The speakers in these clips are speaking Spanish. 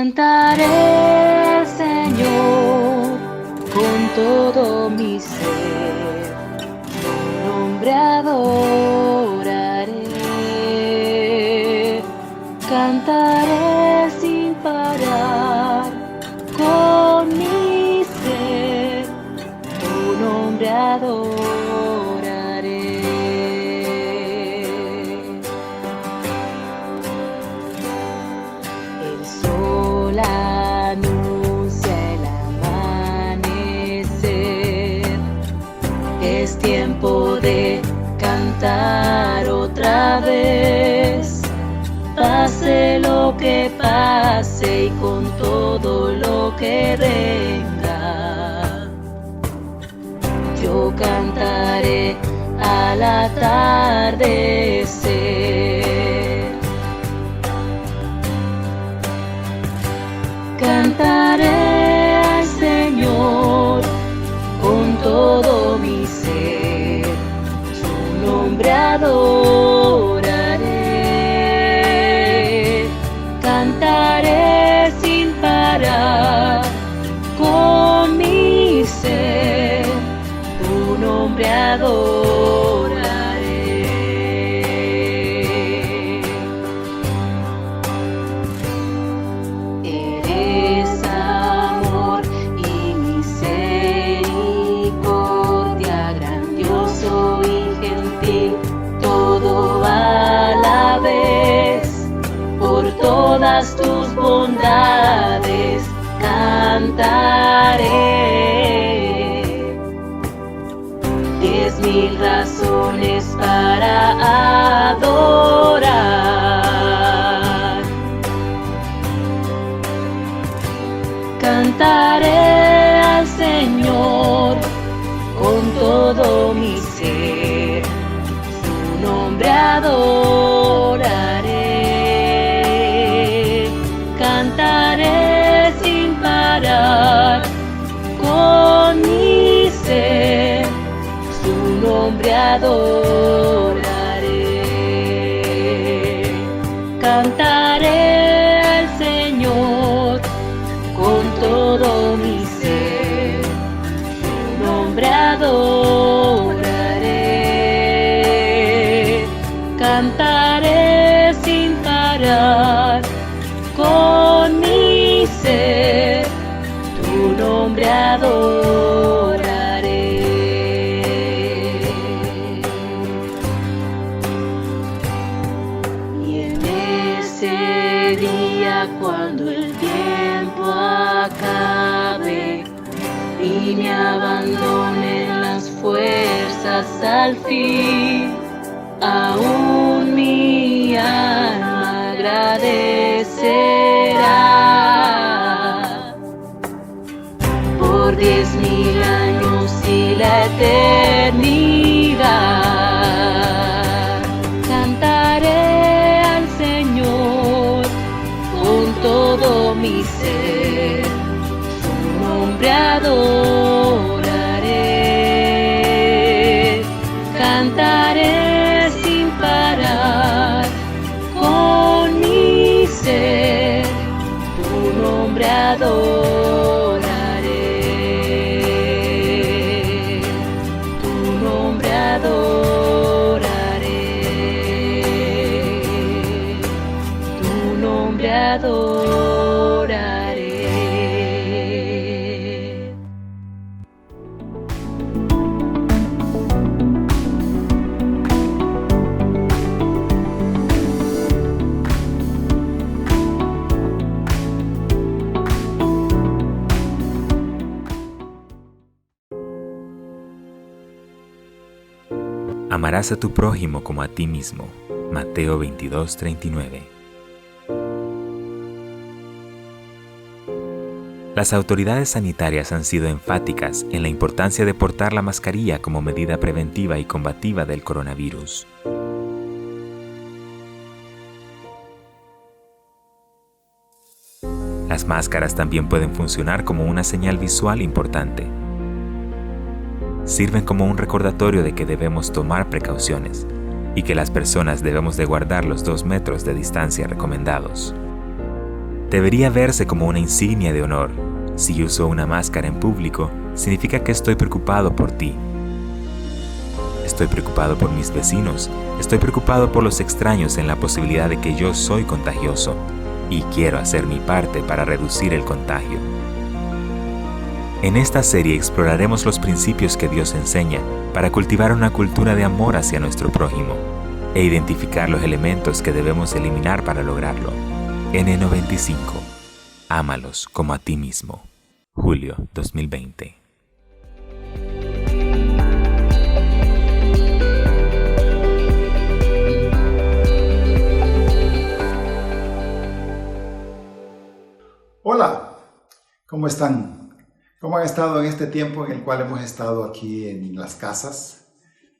Cantaré, Señor, con todo mi ser, tu nombre adoraré. Cantaré sin parar, con mi ser, tu nombre adoraré. El sol anuncia el amanecer, es tiempo de cantar otra vez. Pase lo que pase y con todo lo que venga, yo cantaré al atardecer. Cantaré al Señor con todo mi ser, su nombre adoraré. Cantaré sin parar, con mi ser, tu nombre adoraré. Eres amor y misericordia, grandioso y gentil, todo a la vez. Por todas tus bondades cantaré, 10,000 razones para adorar. Cantaré al Señor con todo mi ser, su nombre adoraré. Cantaré sin parar, con mi ser, su nombre adoraré. Cantaré al Señor con todo mi ser, su nombre adoraré. Cantaré sin parar, con mi ser, tu nombre adoraré. Y en ese día, cuando el tiempo acabe y me abandonen las fuerzas al fin, aún mi alma agradecerá por 10,000 años y la eternidad. Cantaré al Señor con todo mi ser, su nombre adoraré. Cantaré sin parar, con mi ser, tu nombre adoraré. Tu nombre adoraré. Tu nombre adoraré. Amarás a tu prójimo como a ti mismo. Mateo 22:39. Las autoridades sanitarias han sido enfáticas en la importancia de portar la mascarilla como medida preventiva y combativa del coronavirus. Las máscaras también pueden funcionar como una señal visual importante. Sirven como un recordatorio de que debemos tomar precauciones y que las personas debemos de guardar los 2 metros de distancia recomendados. Debería verse como una insignia de honor. Si uso una máscara en público, significa que estoy preocupado por ti. Estoy preocupado por mis vecinos. Estoy preocupado por los extraños en la posibilidad de que yo soy contagioso. Y quiero hacer mi parte para reducir el contagio. En esta serie exploraremos los principios que Dios enseña para cultivar una cultura de amor hacia nuestro prójimo e identificar los elementos que debemos eliminar para lograrlo. N95. Ámalos como a ti mismo. Julio 2020. Hola, ¿cómo están? ¿Cómo han estado en este tiempo en el cual hemos estado aquí en las casas?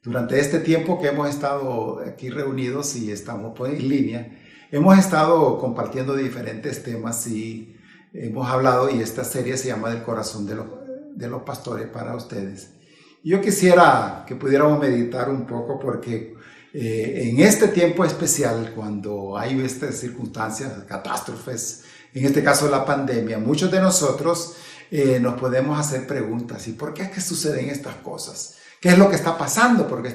Durante este tiempo que hemos estado aquí reunidos y estamos en línea, hemos estado compartiendo diferentes temas y hemos hablado, y esta serie se llama Del corazón de los pastores para ustedes. Y yo quisiera que pudiéramos meditar un poco porque en este tiempo especial, cuando hay estas circunstancias, catástrofes, en este caso la pandemia, muchos de nosotros nos podemos hacer preguntas. ¿Y por qué es que suceden estas cosas? ¿Qué es lo que está pasando? Porque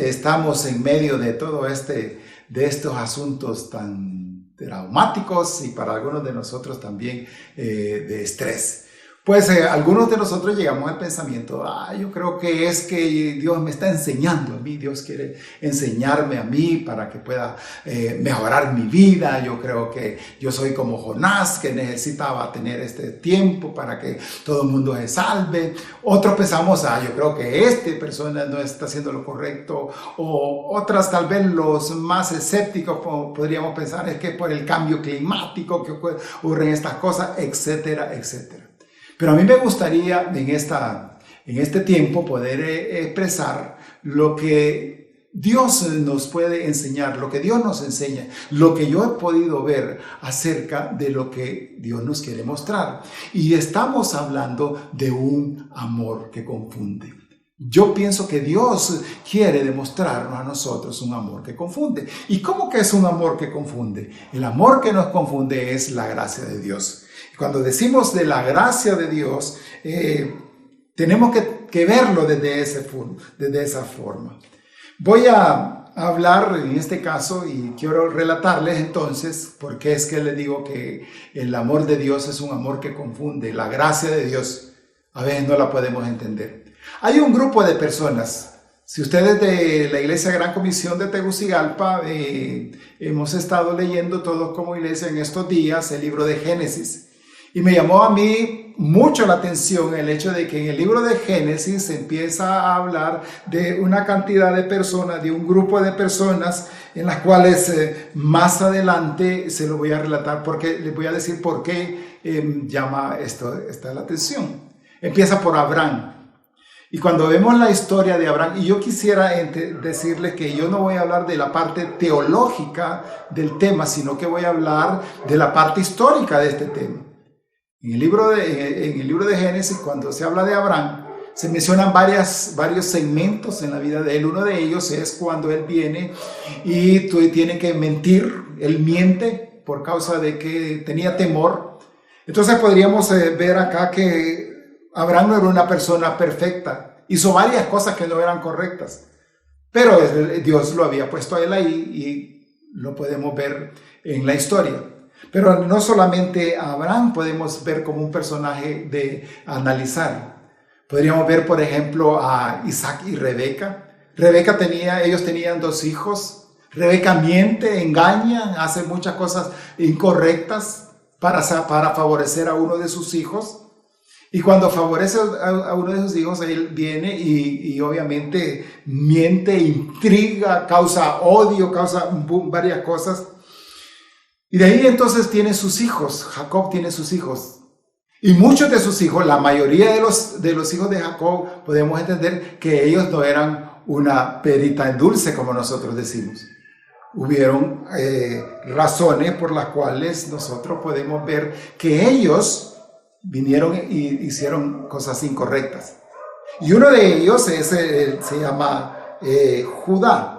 estamos en medio de todo de estos asuntos tan traumáticos y para algunos de nosotros también de estrés. Pues algunos de nosotros llegamos al pensamiento, yo creo que es que Dios me está enseñando a mí, Dios quiere enseñarme a mí para que pueda mejorar mi vida. Yo creo que yo soy como Jonás, que necesitaba tener este tiempo para que todo el mundo se salve. Otros pensamos, yo creo que esta persona no está haciendo lo correcto. O otras, tal vez los más escépticos podríamos pensar, es que por el cambio climático que ocurren estas cosas, etcétera, etcétera. Pero a mí me gustaría en este tiempo poder expresar lo que Dios nos puede enseñar, lo que Dios nos enseña, lo que yo he podido ver acerca de lo que Dios nos quiere mostrar. Y estamos hablando de un amor que confunde. Yo pienso que Dios quiere demostrarnos a nosotros un amor que confunde. ¿Y cómo que es un amor que confunde? El amor que nos confunde es la gracia de Dios. Cuando decimos de la gracia de Dios, tenemos que verlo desde esa forma. Voy a hablar en este caso y quiero relatarles entonces por qué es que les digo que el amor de Dios es un amor que confunde. La gracia de Dios a veces no la podemos entender. Hay un grupo de personas. Si ustedes de la Iglesia Gran Comisión de Tegucigalpa hemos estado leyendo todos como iglesia en estos días el libro de Génesis. Y me llamó a mí mucho la atención el hecho de que en el libro de Génesis se empieza a hablar de una cantidad de personas, de un grupo de personas en las cuales más adelante se lo voy a relatar porque les voy a decir por qué llama esta la atención. Empieza por Abraham. Y cuando vemos la historia de Abraham, y yo quisiera decirles que yo no voy a hablar de la parte teológica del tema, sino que voy a hablar de la parte histórica de este tema. En el libro de Génesis, cuando se habla de Abraham, se mencionan varios segmentos en la vida de él. Uno de ellos es cuando él viene y tiene que mentir. Él miente por causa de que tenía temor. Entonces podríamos ver acá que Abraham no era una persona perfecta. Hizo varias cosas que no eran correctas. Pero Dios lo había puesto a él ahí y lo podemos ver en la historia. Pero no solamente a Abraham podemos ver como un personaje de analizar. Podríamos ver, por ejemplo, a Isaac y Rebeca. Ellos tenían 2 hijos. Rebeca miente, engaña, hace muchas cosas incorrectas para favorecer a uno de sus hijos. Y cuando favorece a uno de sus hijos, él viene y obviamente miente, intriga, causa odio, causa varias cosas. Y de ahí entonces tiene sus hijos. Jacob tiene sus hijos. Y muchos de sus hijos, la mayoría de los hijos de Jacob, podemos entender que ellos no eran una perita en dulce, como nosotros decimos. Hubieron razones por las cuales nosotros podemos ver que ellos vinieron y hicieron cosas incorrectas. Y uno de ellos se llama Judá.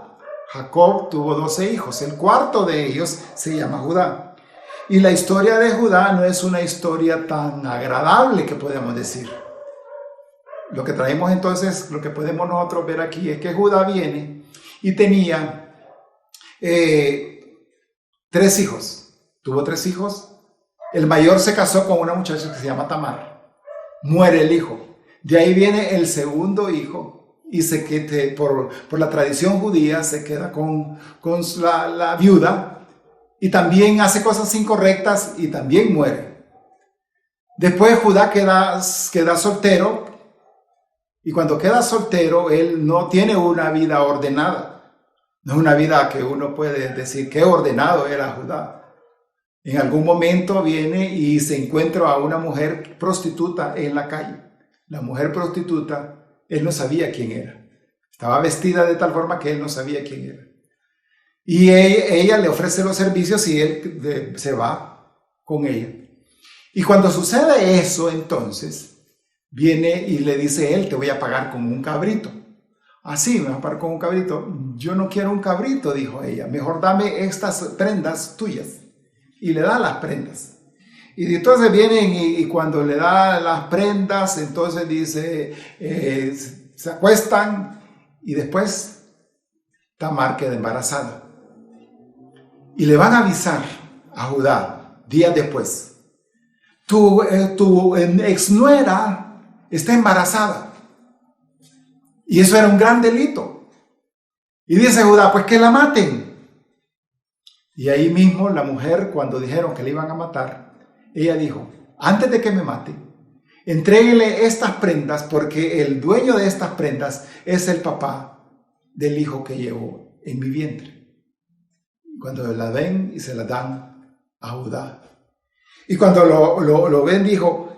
Jacob tuvo 12 hijos. El cuarto de ellos se llama Judá. Y la historia de Judá no es una historia tan agradable que podemos decir. Lo que traemos entonces, lo que podemos nosotros ver aquí es que Judá viene y tenía 3 hijos. Tuvo 3 hijos. El mayor se casó con una muchacha que se llama Tamar. Muere el hijo. De ahí viene el segundo hijo y por la tradición judía se queda con la viuda. Y también hace cosas incorrectas y también muere. Después Judá queda soltero. Y cuando queda soltero, él no tiene una vida ordenada. No es una vida que uno puede decir qué ordenado era Judá. En algún momento viene y se encuentra a una mujer prostituta en la calle. La mujer prostituta, él no sabía quién era. Estaba vestida de tal forma que él no sabía quién era. Y ella le ofrece los servicios y él se va con ella. Y cuando sucede eso, entonces, viene y le dice él, te voy a pagar con un cabrito. Así, me vas a pagar con un cabrito. Yo no quiero un cabrito, dijo ella. Mejor dame estas prendas tuyas. Y le da las prendas. Y entonces vienen y cuando le da las prendas, entonces dice, se acuestan y después Tamar queda embarazada. Y le van a avisar a Judá días después. Tu exnuera está embarazada. Y eso era un gran delito. Y dice Judá, pues que la maten. Y ahí mismo la mujer, cuando dijeron que le iban a matar, ella dijo, antes de que me mate, entréguele estas prendas porque el dueño de estas prendas es el papá del hijo que llevo en mi vientre. Cuando la ven y se la dan a Judá. Y cuando lo ven, dijo,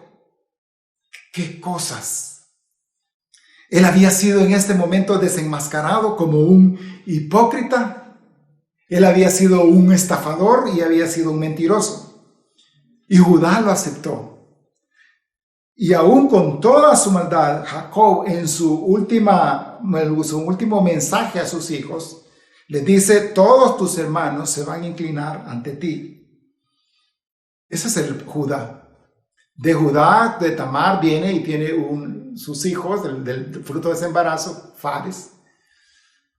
¿qué cosas? Él había sido en este momento desenmascarado como un hipócrita. Él había sido un estafador y había sido un mentiroso. Y Judá lo aceptó. Y aún con toda su maldad, Jacob en su último mensaje a sus hijos, les dice, todos tus hermanos se van a inclinar ante ti. Ese es el Judá. De Judá, de Tamar, viene y tiene sus hijos, del fruto de ese embarazo, Fares.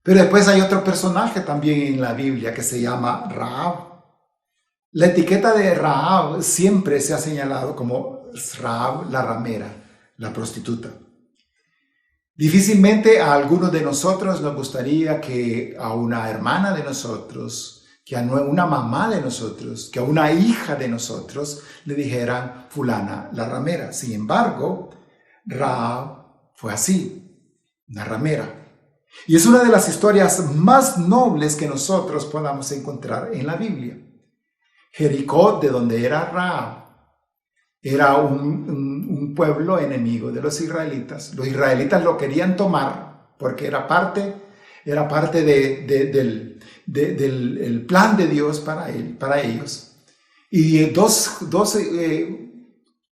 Pero después hay otro personaje también en la Biblia que se llama Rahab. La etiqueta de Rahab siempre se ha señalado como Rahab la ramera, la prostituta. Difícilmente a algunos de nosotros nos gustaría que a una hermana de nosotros, que a una mamá de nosotros, que a una hija de nosotros le dijeran fulana la ramera. Sin embargo, Rahab fue así, una ramera. Y es una de las historias más nobles que nosotros podamos encontrar en la Biblia. Jericó, de donde era Rahab, era un pueblo enemigo de los israelitas. Los israelitas lo querían tomar porque era parte del plan de Dios para ellos. Y dos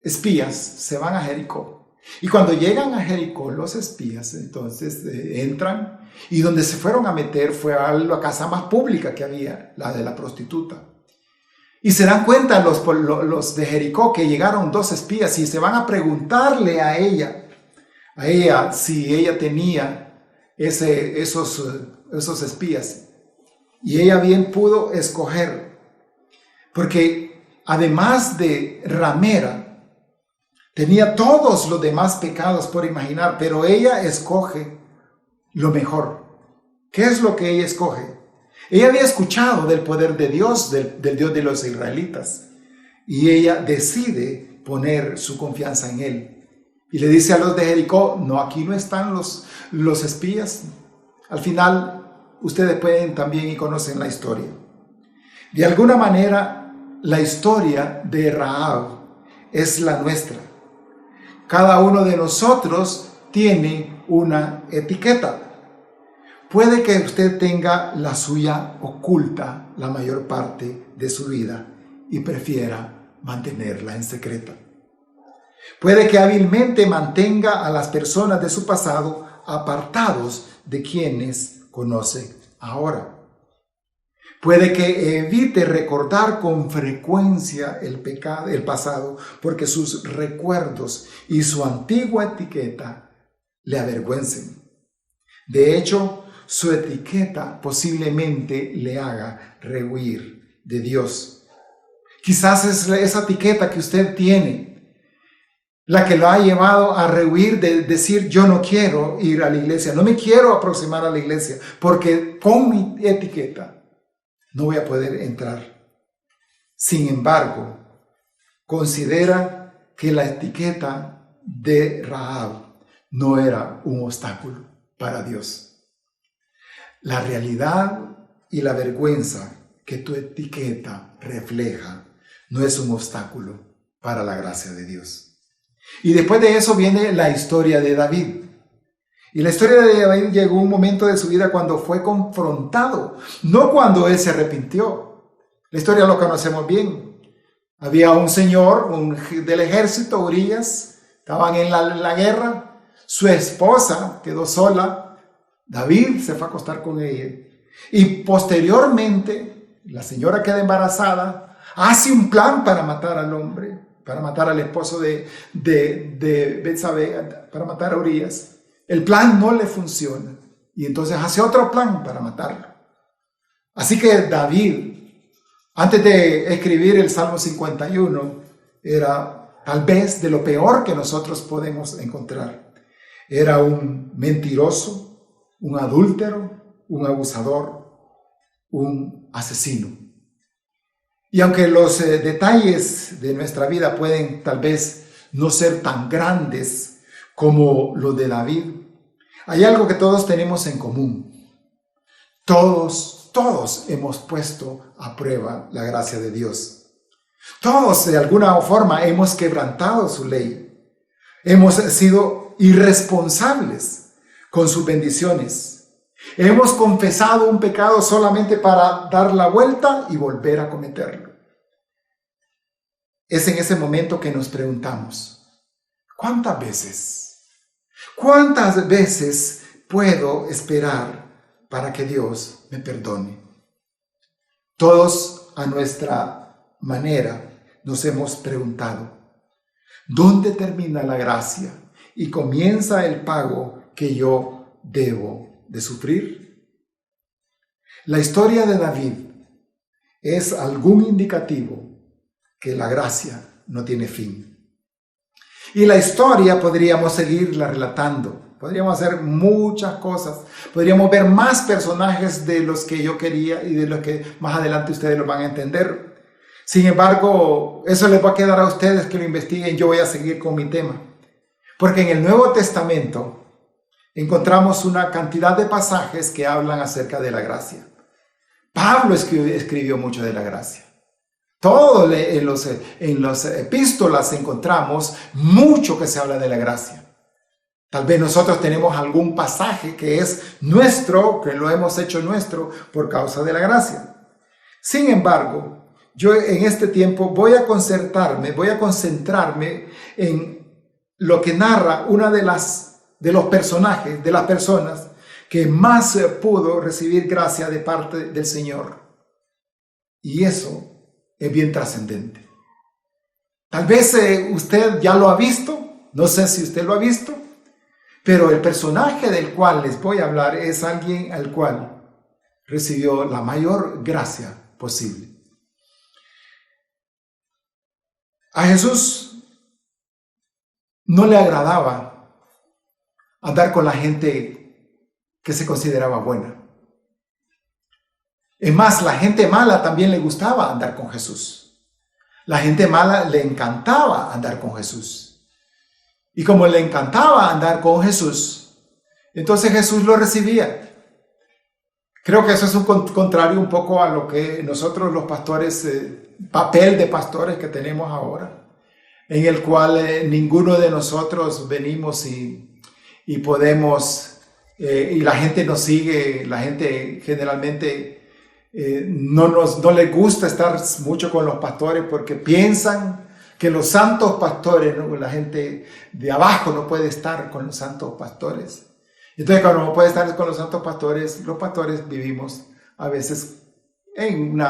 espías se van a Jericó. Y cuando llegan a Jericó, los espías entonces entran y donde se fueron a meter fue a la casa más pública que había, la de la prostituta. Y se dan cuenta los de Jericó que llegaron 2 espías y se van a preguntarle a ella si ella tenía esos espías. Y ella bien pudo escoger, porque además de ramera, tenía todos los demás pecados por imaginar, pero ella escoge lo mejor. ¿Qué es lo que ella escoge? Ella había escuchado del poder de Dios, del Dios de los israelitas, y ella decide poner su confianza en Él. Y le dice a los de Jericó, no, aquí no están los espías. Al final, ustedes pueden también y conocen la historia. De alguna manera, la historia de Rahab es la nuestra. Cada uno de nosotros tiene una etiqueta. Puede que usted tenga la suya oculta la mayor parte de su vida y prefiera mantenerla en secreto. Puede que hábilmente mantenga a las personas de su pasado apartados de quienes conoce ahora. Puede que evite recordar con frecuencia el pecado, el pasado, porque sus recuerdos y su antigua etiqueta le avergüencen. De hecho, su etiqueta posiblemente le haga rehuir de Dios. Quizás es esa etiqueta que usted tiene la que lo ha llevado a rehuir de decir: yo no quiero ir a la iglesia, no me quiero aproximar a la iglesia, porque con mi etiqueta no voy a poder entrar. Sin embargo, considera que la etiqueta de Rahab no era un obstáculo para Dios. La realidad y la vergüenza que tu etiqueta refleja no es un obstáculo para la gracia de Dios. Y después de eso viene la historia de David. Y la historia de David llegó un momento de su vida cuando fue confrontado, no cuando él se arrepintió. La historia lo conocemos bien. Había un señor del ejército, Urías, estaban en la guerra, su esposa quedó sola, David se fue a acostar con ella. Y posteriormente, la señora queda embarazada, hace un plan para matar al hombre, para matar al esposo de Betsabé, para matar a Urías. El plan no le funciona y entonces hace otro plan para matarlo. Así que David, antes de escribir el Salmo 51, era tal vez de lo peor que nosotros podemos encontrar. Era un mentiroso, un adúltero, un abusador, un asesino. Y aunque los detalles de nuestra vida pueden tal vez no ser tan grandes como los de David, hay algo que todos tenemos en común. Todos hemos puesto a prueba la gracia de Dios. Todos de alguna forma hemos quebrantado su ley. Hemos sido irresponsables con sus bendiciones. Hemos confesado un pecado solamente para dar la vuelta y volver a cometerlo. Es en ese momento que nos preguntamos: ¿cuántas veces puedo esperar para que Dios me perdone? Todos a nuestra manera nos hemos preguntado: ¿dónde termina la gracia y comienza el pago que yo debo de sufrir? La historia de David es algún indicativo que la gracia no tiene fin. Y la historia podríamos seguirla relatando, podríamos hacer muchas cosas, podríamos ver más personajes de los que yo quería y de los que más adelante ustedes lo van a entender. Sin embargo, eso les va a quedar a ustedes que lo investiguen. Yo voy a seguir con mi tema, porque en el Nuevo Testamento encontramos una cantidad de pasajes que hablan acerca de la gracia. Pablo escribió mucho de la gracia. Todo en las epístolas encontramos mucho que se habla de la gracia. Tal vez nosotros tenemos algún pasaje que es nuestro, que lo hemos hecho nuestro por causa de la gracia. Sin embargo, yo en este tiempo voy a concentrarme en lo que narra una de los personajes, de las personas que más pudo recibir gracia de parte del Señor. Y eso es bien trascendente. Tal vez usted ya lo ha visto, no sé si usted lo ha visto, pero el personaje del cual les voy a hablar es alguien al cual recibió la mayor gracia posible. A Jesús no le agradaba andar con la gente que se consideraba buena. Es más, la gente mala también le gustaba andar con Jesús. La gente mala le encantaba andar con Jesús. Y como le encantaba andar con Jesús, entonces Jesús lo recibía. Creo que eso es un contrario un poco a lo que nosotros los pastores, papel de pastores que tenemos ahora, en el cual ninguno de nosotros venimos y podemos, y la gente nos sigue. La gente generalmente no les gusta estar mucho con los pastores porque piensan que los santos pastores, ¿no? La gente de abajo no puede estar con los santos pastores. Entonces, cuando no puede estar con los pastores vivimos a veces en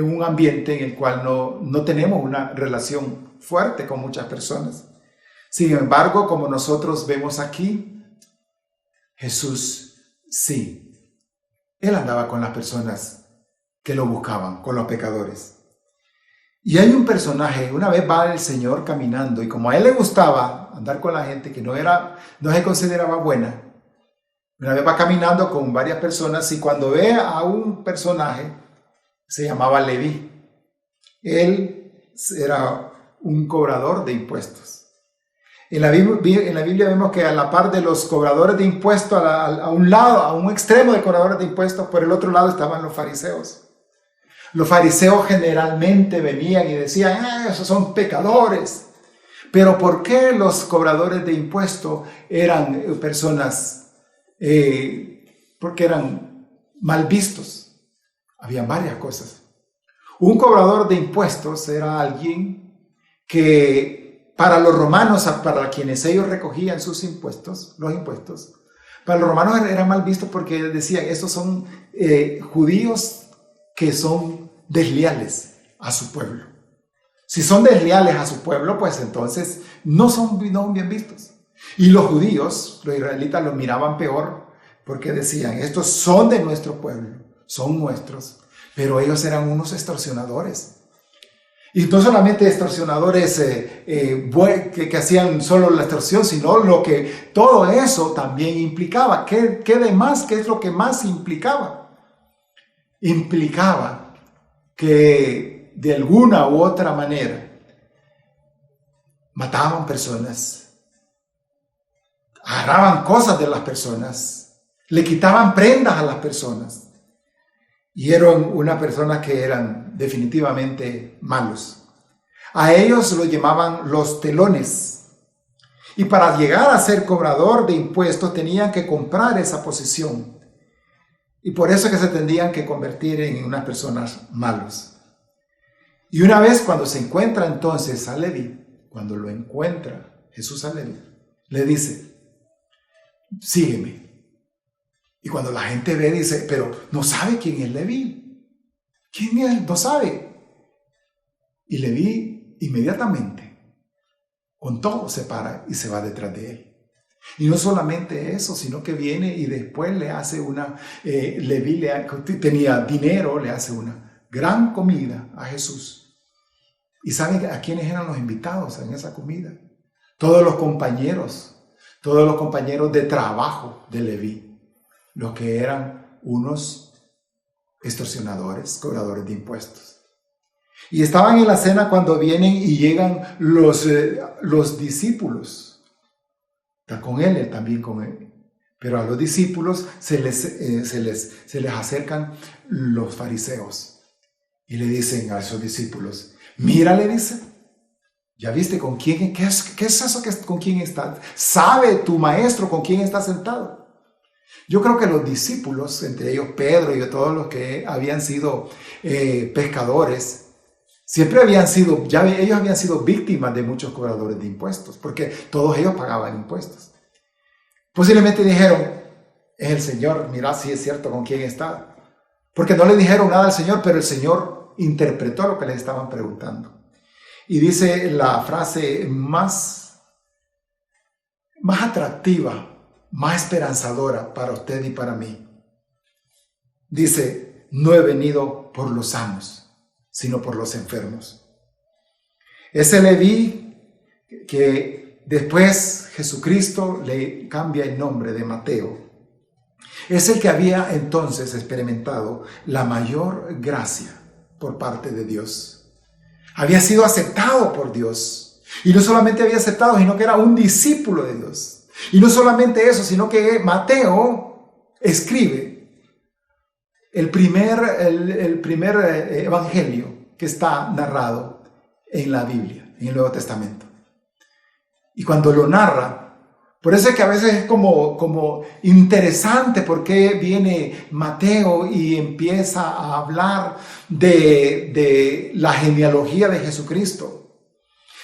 un ambiente en el cual no tenemos una relación fuerte con muchas personas. Sin embargo, como nosotros vemos aquí, Jesús sí, Él andaba con las personas que lo buscaban, con los pecadores. Y hay un personaje, una vez va el Señor caminando, y como a Él le gustaba andar con la gente que no se consideraba buena, una vez va caminando con varias personas y cuando ve a un personaje, se llamaba Leví. Él era un cobrador de impuestos. En la Biblia vemos que a la par de los cobradores de impuestos, a un lado, a un extremo de cobradores de impuestos, por el otro lado estaban los fariseos. Los fariseos generalmente venían y decían, esos son pecadores. Pero ¿por qué los cobradores de impuestos eran personas, porque eran mal vistos? Habían varias cosas. Un cobrador de impuestos era alguien que para los romanos, para quienes ellos recogían sus impuestos, los impuestos, para los romanos eran mal vistos porque decían, estos son judíos que son desleales a su pueblo. Si son desleales a su pueblo, pues entonces no son bien vistos. Y los judíos, los israelitas, los miraban peor porque decían, estos son de nuestro pueblo, son nuestros, pero ellos eran unos extorsionadores. Y no solamente extorsionadores que hacían solo la extorsión, sino todo eso también implicaba. ¿Qué es lo que más implicaba? Implicaba que de alguna u otra manera mataban personas, agarraban cosas de las personas, le quitaban prendas a las personas y eran una persona que eran definitivamente malos. A ellos lo llamaban los telones y para llegar a ser cobrador de impuestos tenían que comprar esa posición. Y por eso es que se tendrían que convertir en unas personas malos. Y una vez cuando se encuentra entonces a Leví, cuando lo encuentra Jesús a Leví, le dice, sígueme. Y cuando la gente ve, dice, pero no sabe quién es Leví. ¿Quién es? No sabe. Y Leví inmediatamente, con todo, se para y se va detrás de él. Y no solamente eso, sino que viene y después le hace Leví tenía dinero, le hace una gran comida a Jesús. ¿Y saben a quiénes eran los invitados en esa comida? Todos los compañeros de trabajo de Leví, los que eran unos extorsionadores, cobradores de impuestos. Y estaban en la cena cuando vienen y llegan los discípulos. Está con él también con él. Pero a los discípulos se les acercan los fariseos y le dicen a esos discípulos, mira, le dice, ¿ya viste con quién? ¿Qué es eso con quién está? ¿Sabe tu maestro con quién está sentado? Yo creo que los discípulos, entre ellos Pedro y todos los que habían sido pescadores, ellos habían sido víctimas de muchos cobradores de impuestos, porque todos ellos pagaban impuestos. Posiblemente dijeron, es el Señor, mira si es cierto con quién está. Porque no le dijeron nada al Señor, pero el Señor interpretó lo que les estaban preguntando. Y dice la frase más atractiva, más esperanzadora para usted y para mí. Dice, no he venido por los sanos, sino por los enfermos. Ese Leví que después Jesucristo le cambia el nombre de Mateo, es el que había entonces experimentado la mayor gracia por parte de Dios. Había sido aceptado por Dios. Y no solamente había aceptado, sino que era un discípulo de Dios. Y no solamente eso, sino que Mateo escribe el primer evangelio que está narrado en la Biblia, en el Nuevo Testamento. Y cuando lo narra, por eso es que a veces es como interesante porque viene Mateo y empieza a hablar de la genealogía de Jesucristo.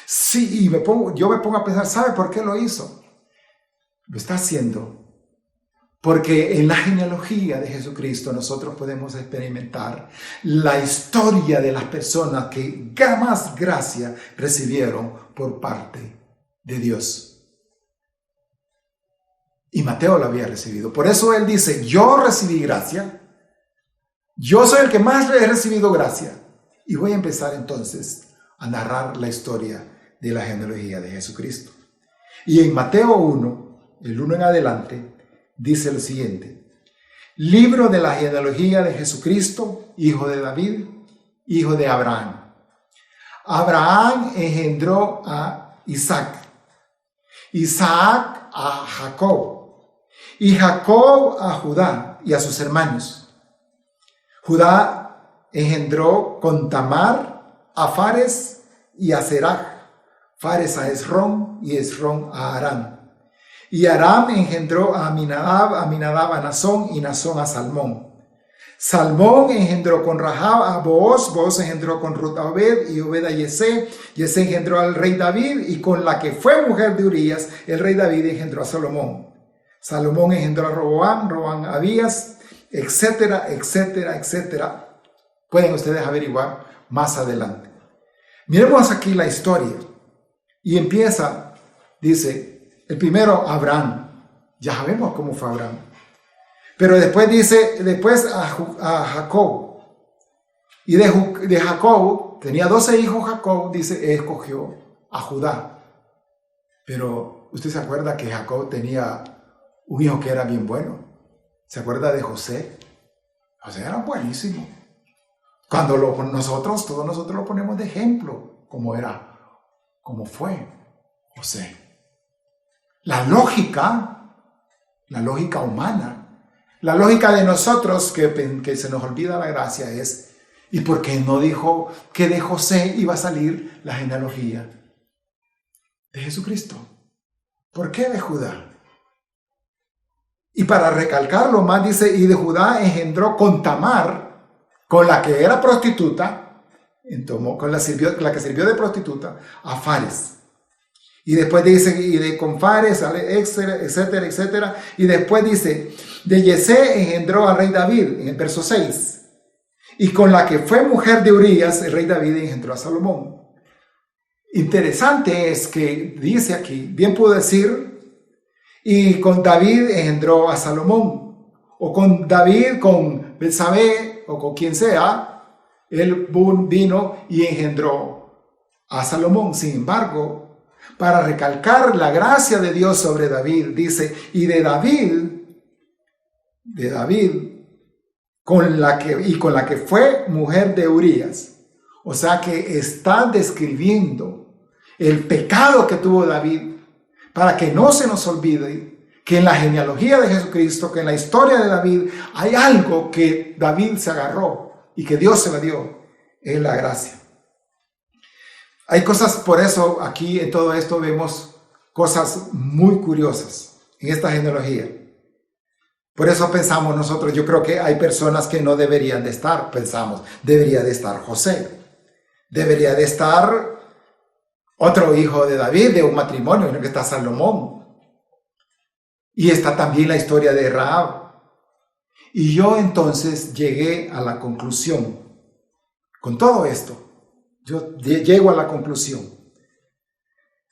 Sí, y yo me pongo a pensar, ¿sabe por qué lo hizo? Lo está haciendo Porque en la genealogía de Jesucristo nosotros podemos experimentar la historia de las personas que más gracia recibieron por parte de Dios. Y Mateo lo había recibido. Por eso él dice, yo recibí gracia. Yo soy el que más he recibido gracia. Y voy a empezar entonces a narrar la historia de la genealogía de Jesucristo. Y en Mateo 1, el 1 en adelante, dice lo siguiente: libro de la genealogía de Jesucristo, hijo de David, hijo de Abraham. Abraham engendró a Isaac, Isaac a Jacob, y Jacob a Judá y a sus hermanos. Judá engendró con Tamar a Fares y a Serach, Fares a Esrón y Esrón a Aram. Y Aram engendró a Aminadab a Nazón y Nazón a Salmón. Salmón engendró con Rahab a Booz, Booz engendró con Ruth a Obed y Obed a Yesé. Yesé engendró al rey David y con la que fue mujer de Urías, el rey David engendró a Salomón. Salomón engendró a Roboam, Roboam a Abías, etcétera, etcétera, etcétera. Pueden ustedes averiguar más adelante. Miremos aquí la historia. Y empieza, dice, el primero Abraham. Ya sabemos cómo fue Abraham. Pero después dice, a Jacob. Y de Jacob, tenía 12 hijos Jacob, dice, escogió a Judá. Pero usted se acuerda que Jacob tenía un hijo que era bien bueno. ¿Se acuerda de José? José era buenísimo. Cuando todos nosotros lo ponemos de ejemplo, como fue José. La lógica humana, la lógica de nosotros que se nos olvida la gracia es, ¿y por qué no dijo que de José iba a salir la genealogía de Jesucristo? ¿Por qué de Judá? Y para recalcarlo más dice, y de Judá engendró con Tamar, con la que era prostituta, con la que sirvió de prostituta, a Fares. Y después dice, con Fares, etcétera, etcétera. Y después dice, de Yesé engendró al rey David, en el verso 6. Y con la que fue mujer de Urías, el rey David engendró a Salomón. Interesante es que dice aquí, bien pudo decir, y con David engendró a Salomón. O con David, con Betsabé, o con quien sea, él vino y engendró a Salomón. Sin embargo, para recalcar la gracia de Dios sobre David, dice, y de David, con la que fue mujer de Urías. O sea que está describiendo el pecado que tuvo David, para que no se nos olvide que en la genealogía de Jesucristo, que en la historia de David, hay algo que David se agarró y que Dios se le dio, es la gracia. Hay cosas, por eso aquí en todo esto vemos cosas muy curiosas en esta genealogía. Por eso pensamos nosotros, yo creo que hay personas que no deberían de estar, pensamos, debería de estar José, debería de estar otro hijo de David, de un matrimonio, en el que está Salomón. Y está también la historia de Rahab. Y yo entonces llegué a la conclusión, con todo esto, yo llego a la conclusión,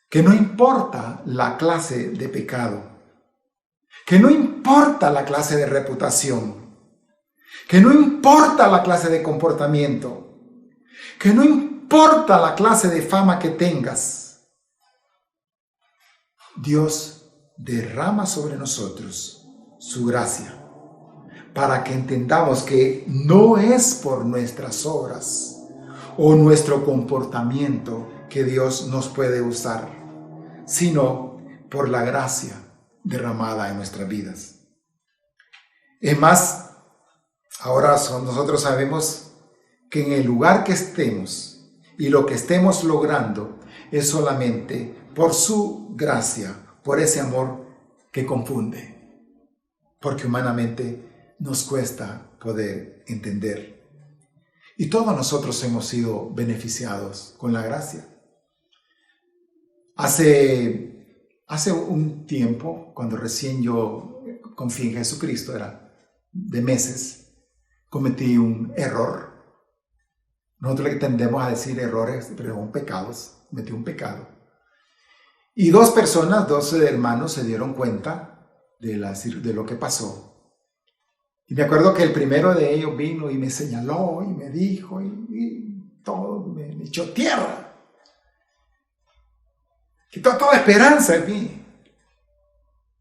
que no importa la clase de pecado, que no importa la clase de reputación, que no importa la clase de comportamiento, que no importa la clase de fama que tengas, Dios derrama sobre nosotros su gracia para que entendamos que no es por nuestras obras o nuestro comportamiento que Dios nos puede usar, sino por la gracia derramada en nuestras vidas. Es más, ahora nosotros sabemos que en el lugar que estemos y lo que estemos logrando es solamente por su gracia, por ese amor que confunde, porque humanamente nos cuesta poder entender. Y todos nosotros hemos sido beneficiados con la gracia. Hace un tiempo, cuando recién yo confié en Jesucristo, era de meses, cometí un error. Nosotros le tendemos a decir errores, pero son pecados. Cometí un pecado. Y dos hermanos se dieron cuenta de lo que pasó. Y me acuerdo que el primero de ellos vino y me señaló y me dijo y todo, me echó tierra. Quitó toda esperanza en mí.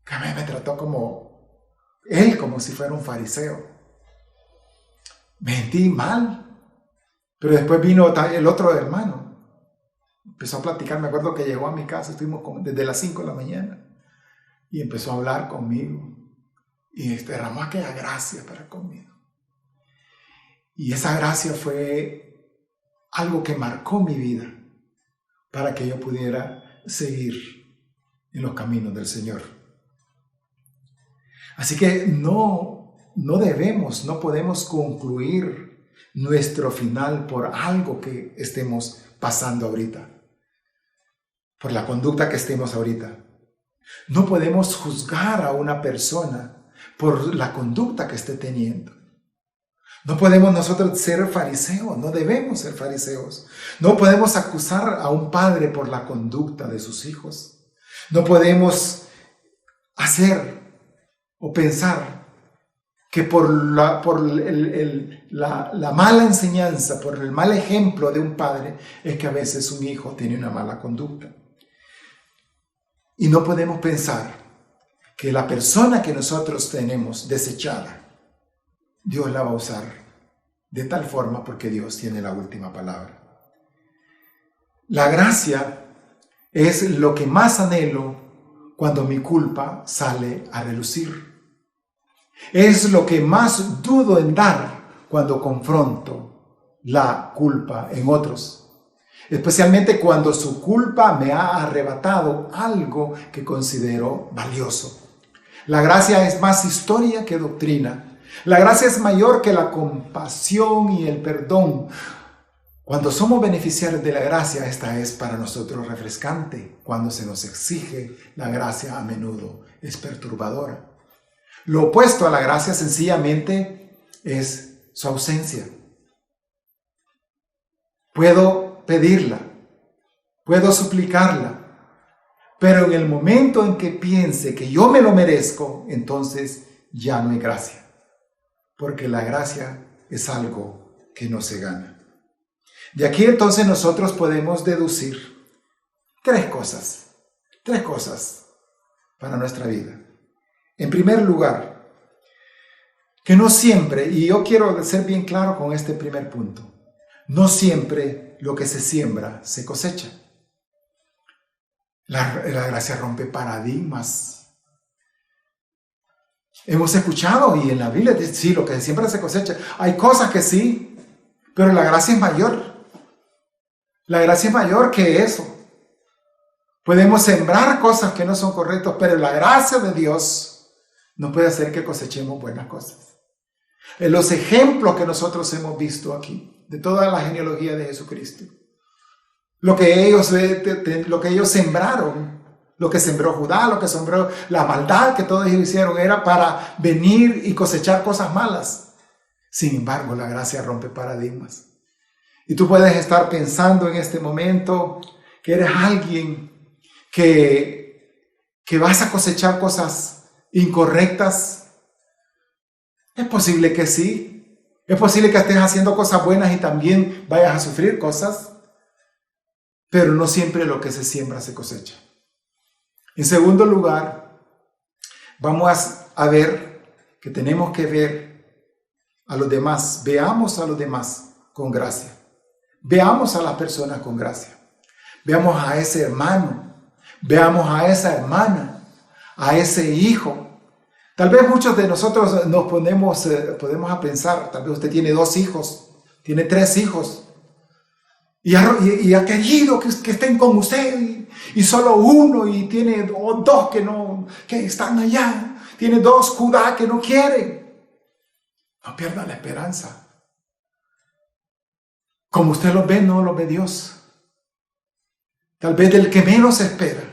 Que a mí me trató como si fuera un fariseo. Me sentí mal. Pero después vino el otro hermano. Empezó a platicar, me acuerdo que llegó a mi casa, estuvimos desde las 5 de la mañana. Y empezó a hablar conmigo. Y derramó aquella gracia para conmigo. Y esa gracia fue algo que marcó mi vida para que yo pudiera seguir en los caminos del Señor. Así que no podemos concluir nuestro final por algo que estemos pasando ahorita, por la conducta que estemos ahorita. No podemos juzgar a una persona por la conducta que esté teniendo. No podemos nosotros ser fariseos, no debemos ser fariseos. No podemos acusar a un padre por la conducta de sus hijos. No podemos hacer o pensar que por la mala enseñanza, por el mal ejemplo de un padre, es que a veces un hijo tiene una mala conducta. Y no podemos pensar que la persona que nosotros tenemos desechada, Dios la va a usar de tal forma porque Dios tiene la última palabra. La gracia es lo que más anhelo cuando mi culpa sale a relucir. Es lo que más dudo en dar cuando confronto la culpa en otros. Especialmente cuando su culpa me ha arrebatado algo que considero valioso. La gracia es más historia que doctrina. La gracia es mayor que la compasión y el perdón. Cuando somos beneficiarios de la gracia, esta es para nosotros refrescante. Cuando se nos exige la gracia, a menudo es perturbadora. Lo opuesto a la gracia sencillamente es su ausencia. Puedo pedirla, puedo suplicarla, pero en el momento en que piense que yo me lo merezco, entonces ya no hay gracia, porque la gracia es algo que no se gana. De aquí entonces nosotros podemos deducir tres cosas para nuestra vida. En primer lugar, que no siempre, y yo quiero ser bien claro con este primer punto, no siempre lo que se siembra se cosecha. La gracia rompe paradigmas. Hemos escuchado y en la Biblia dice, sí, lo que se siembra se cosecha. Hay cosas que sí, pero la gracia es mayor. La gracia es mayor que eso. Podemos sembrar cosas que no son correctas, pero la gracia de Dios nos puede hacer que cosechemos buenas cosas. En los ejemplos que nosotros hemos visto aquí, de toda la genealogía de Jesucristo, lo que ellos sembraron, lo que sembró Judá, lo que sembró la maldad que todos ellos hicieron, era para venir y cosechar cosas malas. Sin embargo, la gracia rompe paradigmas. Y tú puedes estar pensando en este momento que eres alguien que vas a cosechar cosas incorrectas. Es posible que sí. Es posible que estés haciendo cosas buenas y también vayas a sufrir cosas. Pero no siempre lo que se siembra se cosecha. En segundo lugar, vamos a ver que tenemos que ver a los demás. Veamos a los demás con gracia. Veamos a las personas con gracia. Veamos a ese hermano. Veamos a esa hermana. A ese hijo. Tal vez muchos de nosotros nos podemos a pensar, tal vez usted tiene 2 hijos, tiene 3 hijos. Y ha querido que estén con usted y solo uno y tiene 2 que están allá. Tiene 2 Judá que no quieren. No pierda la esperanza. Como usted lo ve, no lo ve Dios. Tal vez del que menos espera.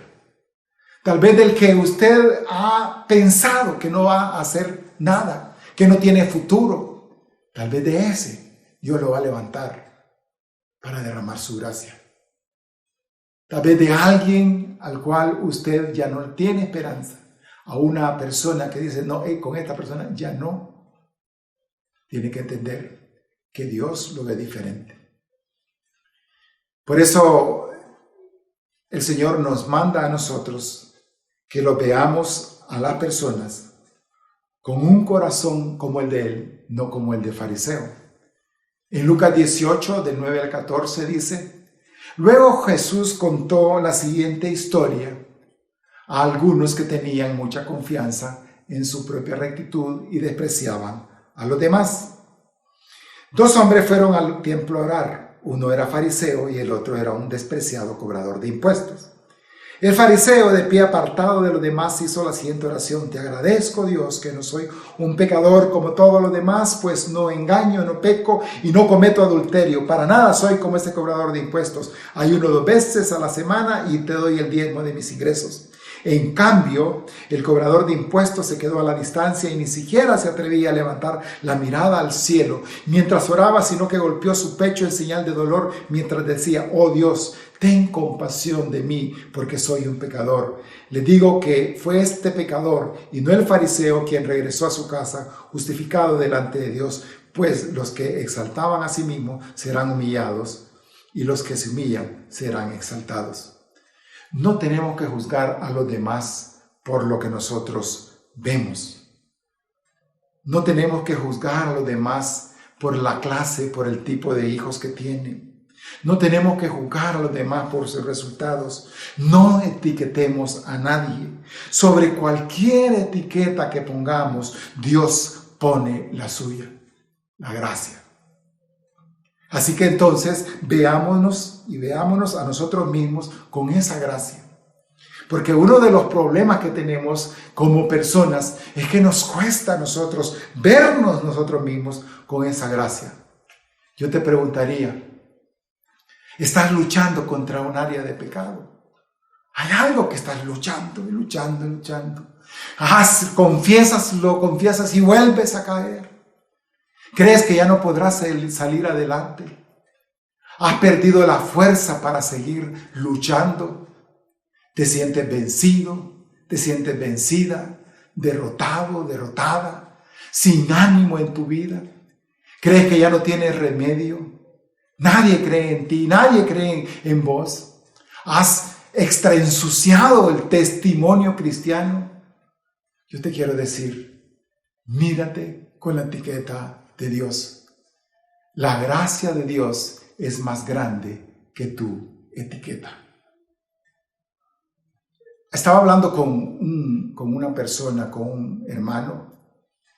Tal vez del que usted ha pensado que no va a hacer nada, que no tiene futuro. Tal vez de ese Dios lo va a levantar para derramar su gracia. Tal vez de alguien al cual usted ya no tiene esperanza. A una persona que dice, no, con esta persona ya no. Tiene que entender que Dios lo ve diferente. Por eso el Señor nos manda a nosotros que lo veamos a las personas con un corazón como el de Él, no como el de fariseo. En Lucas 18, del 9 al 14 dice, luego Jesús contó la siguiente historia a algunos que tenían mucha confianza en su propia rectitud y despreciaban a los demás. 2 hombres fueron al templo a orar. Uno era fariseo y el otro era un despreciado cobrador de impuestos. El fariseo, de pie apartado de los demás, hizo la siguiente oración: te agradezco, Dios, que no soy un pecador como todos los demás, pues no engaño, no peco y no cometo adulterio. Para nada soy como este cobrador de impuestos. Ayuno 2 veces a la semana y te doy el diezmo de mis ingresos. En cambio, el cobrador de impuestos se quedó a la distancia y ni siquiera se atrevía a levantar la mirada al cielo mientras oraba, sino que golpeó su pecho en señal de dolor mientras decía: oh Dios, ten compasión de mí, porque soy un pecador. Les digo que fue este pecador y no el fariseo quien regresó a su casa justificado delante de Dios, pues los que exaltaban a sí mismos serán humillados y los que se humillan serán exaltados. No tenemos que juzgar a los demás por lo que nosotros vemos. No tenemos que juzgar a los demás por la clase, por el tipo de hijos que tienen. No tenemos que juzgar a los demás por sus resultados. No etiquetemos a nadie. Sobre cualquier etiqueta que pongamos, Dios pone la suya, la gracia. Así que entonces veámonos a nosotros mismos con esa gracia. Porque uno de los problemas que tenemos como personas es que nos cuesta a nosotros vernos nosotros mismos con esa gracia. Yo te preguntaría, ¿estás luchando contra un área de pecado? Hay algo que estás luchando. Confiesas y vuelves a caer. ¿Crees que ya no podrás salir adelante? ¿Has perdido la fuerza para seguir luchando? ¿Te sientes vencido? ¿Te sientes vencida? ¿Derrotado? ¿Derrotada? ¿Sin ánimo en tu vida? ¿Crees que ya no tienes remedio? Nadie cree en ti, nadie cree en vos. ¿Has extraensuciado el testimonio cristiano? Yo te quiero decir, mírate con la etiqueta de Dios. La gracia de Dios es más grande que tu etiqueta. Estaba hablando con una persona, con un hermano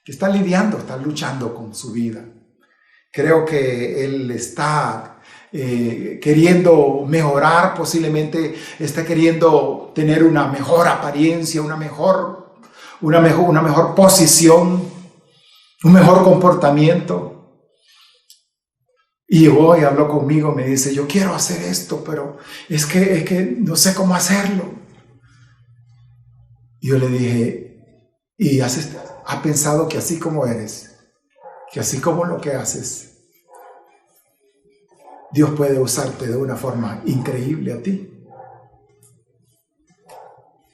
que está luchando con su vida. Creo que él está queriendo mejorar, posiblemente está queriendo tener una mejor apariencia, una mejor posición, un mejor comportamiento. Y llegó y habló conmigo, me dice, yo quiero hacer esto, pero es que no sé cómo hacerlo. Y yo le dije, ¿y has pensado que así como eres, que así como lo que haces, Dios puede usarte de una forma increíble a ti?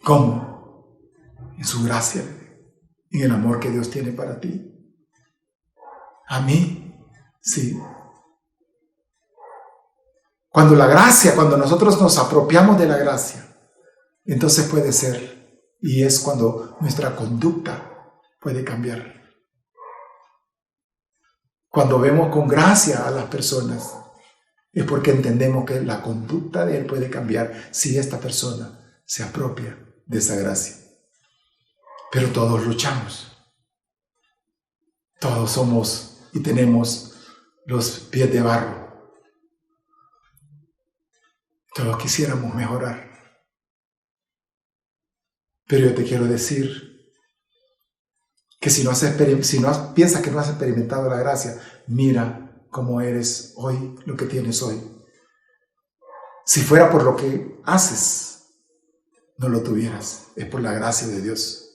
¿Cómo? En su gracia, en el amor que Dios tiene para ti. A mí, sí. Cuando nosotros nos apropiamos de la gracia, entonces puede ser, y es cuando nuestra conducta puede cambiar. Cuando vemos con gracia a las personas, es porque entendemos que la conducta de Él puede cambiar si esta persona se apropia de esa gracia. Pero todos luchamos. Todos somos y tenemos los pies de barro. Todos quisiéramos mejorar. Pero yo te quiero decir que si piensas que no has experimentado la gracia, mira cómo eres hoy, lo que tienes hoy. Si fuera por lo que haces, no lo tuvieras. Es por la gracia de Dios.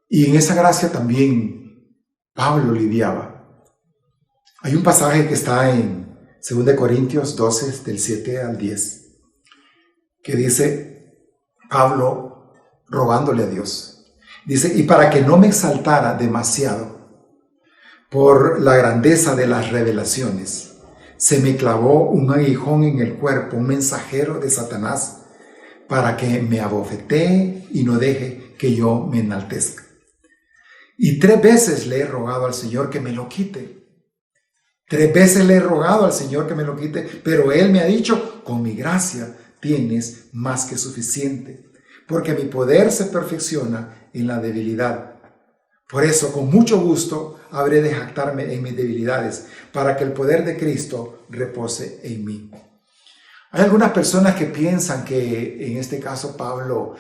Y en esa gracia también Pablo lidiaba. Hay un pasaje que está en 2 Corintios 12, del 7 al 10, que dice Pablo rogándole a Dios. Dice, y para que no me exaltara demasiado por la grandeza de las revelaciones, se me clavó un aguijón en el cuerpo, un mensajero de Satanás, para que me abofetee y no deje que yo me enaltezca. Y 3 veces le he rogado al Señor que me lo quite. 3 veces le he rogado al Señor que me lo quite, pero Él me ha dicho, con mi gracia tienes más que suficiente, porque mi poder se perfecciona en la debilidad. Por eso, con mucho gusto, habré de jactarme en mis debilidades, para que el poder de Cristo repose en mí. Hay algunas personas que piensan que, en este caso Pablo,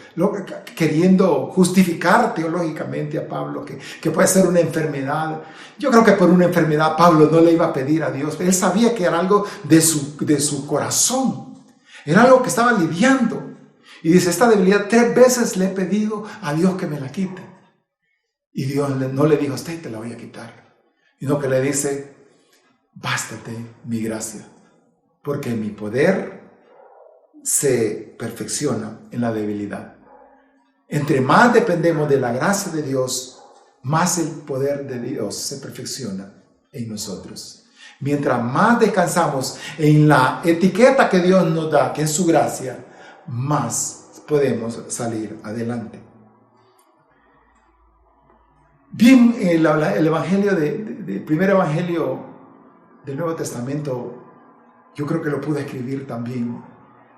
queriendo justificar teológicamente a Pablo, que puede ser una enfermedad. Yo creo que por una enfermedad Pablo no le iba a pedir a Dios. Él sabía que era algo de su corazón. Era algo que estaba lidiando. Y dice, esta debilidad 3 veces le he pedido a Dios que me la quite. Y Dios no le dijo, te la voy a quitar. Sino que le dice, bástate mi gracia, porque mi poder se perfecciona en la debilidad. Entre más dependemos de la gracia de Dios, más el poder de Dios se perfecciona en nosotros. Mientras más descansamos en la etiqueta que Dios nos da, que es su gracia, más podemos salir adelante. Bien, el evangelio el primer evangelio del Nuevo Testamento, yo creo que lo pude escribir también.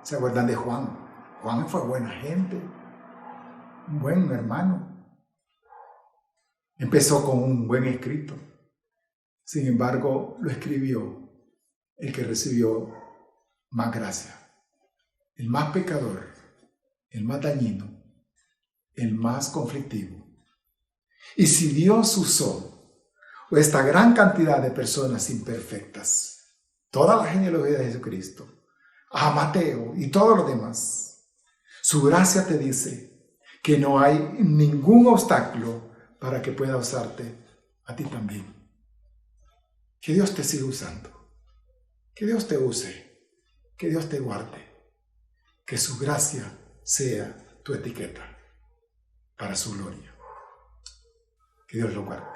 ¿Se acuerdan de Juan? Juan fue buena gente, un buen hermano. Empezó con un buen escrito. Sin embargo, lo escribió el que recibió más gracia, el más pecador, el más dañino, el más conflictivo. Y si Dios usó esta gran cantidad de personas imperfectas, toda la genealogía de Jesucristo, a Mateo y todos los demás, su gracia te dice que no hay ningún obstáculo para que pueda usarte a ti también. Que Dios te siga usando, que Dios te use, que Dios te guarde, que su gracia sea tu etiqueta para su gloria. Que Dios lo guarde.